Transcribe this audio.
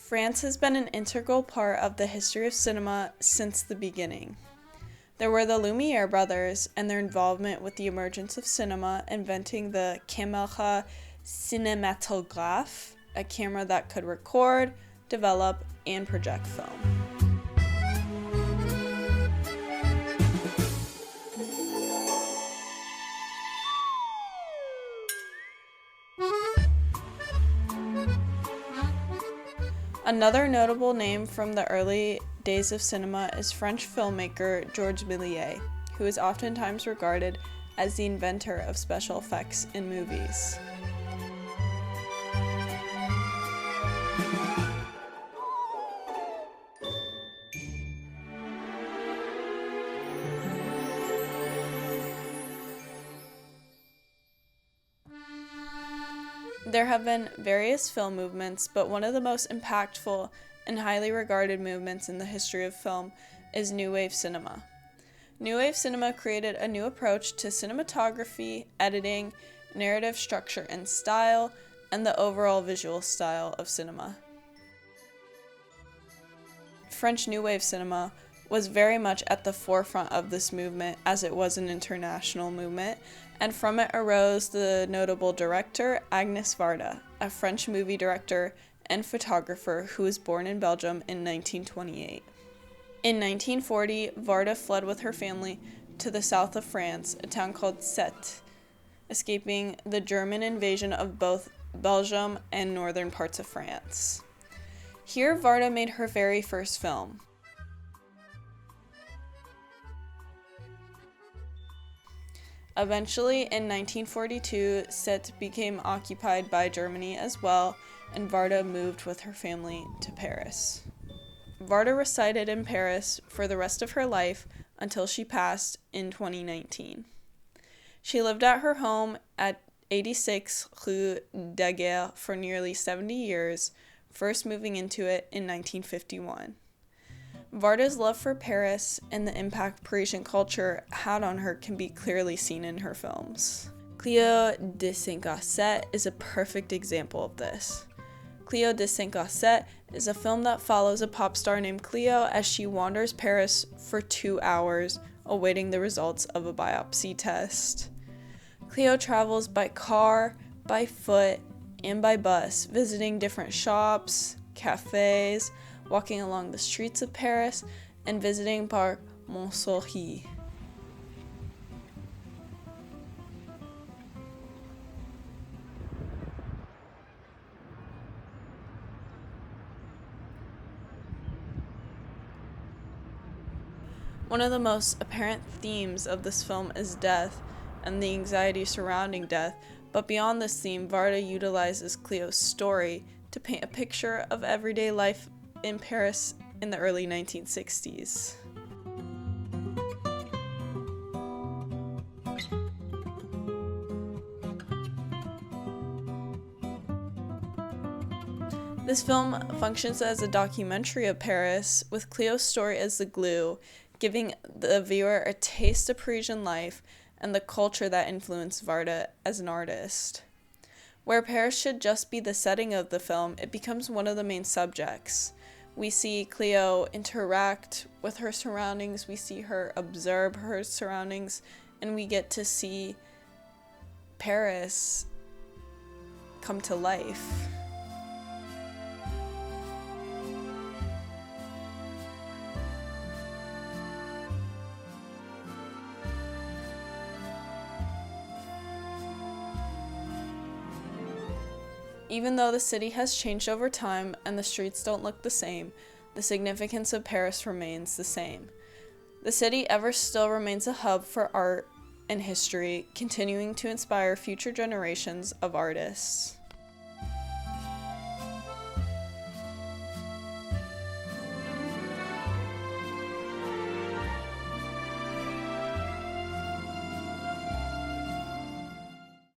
France has been an integral part of the history of cinema since the beginning. There were the Lumiere brothers and their involvement with the emergence of cinema, inventing the caméra cinématographe, a camera that could record, develop, and project film. Another notable name from the early days of cinema is French filmmaker Georges Méliès, who is oftentimes regarded as the inventor of special effects in movies. There have been various film movements, but one of the most impactful and highly regarded movements in the history of film is New Wave cinema. New Wave cinema created a new approach to cinematography, editing, narrative structure and style, and the overall visual style of cinema. French New Wave cinema was very much at the forefront of this movement, as it was an international movement, and from it arose the notable director Agnès Varda, a French movie director and photographer who was born in Belgium in 1928. In 1940, Varda fled with her family to the south of France, a town called Sète, escaping the German invasion of both Belgium and northern parts of France. Here, Varda made her very first film. Eventually, in 1942, Sète became occupied by Germany as well, and Varda moved with her family to Paris. Varda resided in Paris for the rest of her life until she passed in 2019. She lived at her home at 86 Rue Daguerre for nearly 70 years, first moving into it in 1951. Varda's love for Paris and the impact Parisian culture had on her can be clearly seen in her films. Cléo de Saint-Gasset is a perfect example of this. Cléo de Saint-Gasset is a film that follows a pop star named Cléo as she wanders Paris for 2 hours, awaiting the results of a biopsy test. Cléo travels by car, by foot, and by bus, visiting different shops, cafes, walking along the streets of Paris, and visiting Parc Montsouris. One of the most apparent themes of this film is death and the anxiety surrounding death, but beyond this theme, Varda utilizes Cléo's story to paint a picture of everyday life in Paris in the early 1960s. This film functions as a documentary of Paris, with Cléo's story as the glue, giving the viewer a taste of Parisian life and the culture that influenced Varda as an artist. Where Paris should just be the setting of the film, it becomes one of the main subjects. We see Cléo interact with her surroundings, we see her observe her surroundings, and we get to see Paris come to life. Even though the city has changed over time and the streets don't look the same, the significance of Paris remains the same. The city ever still remains a hub for art and history, continuing to inspire future generations of artists.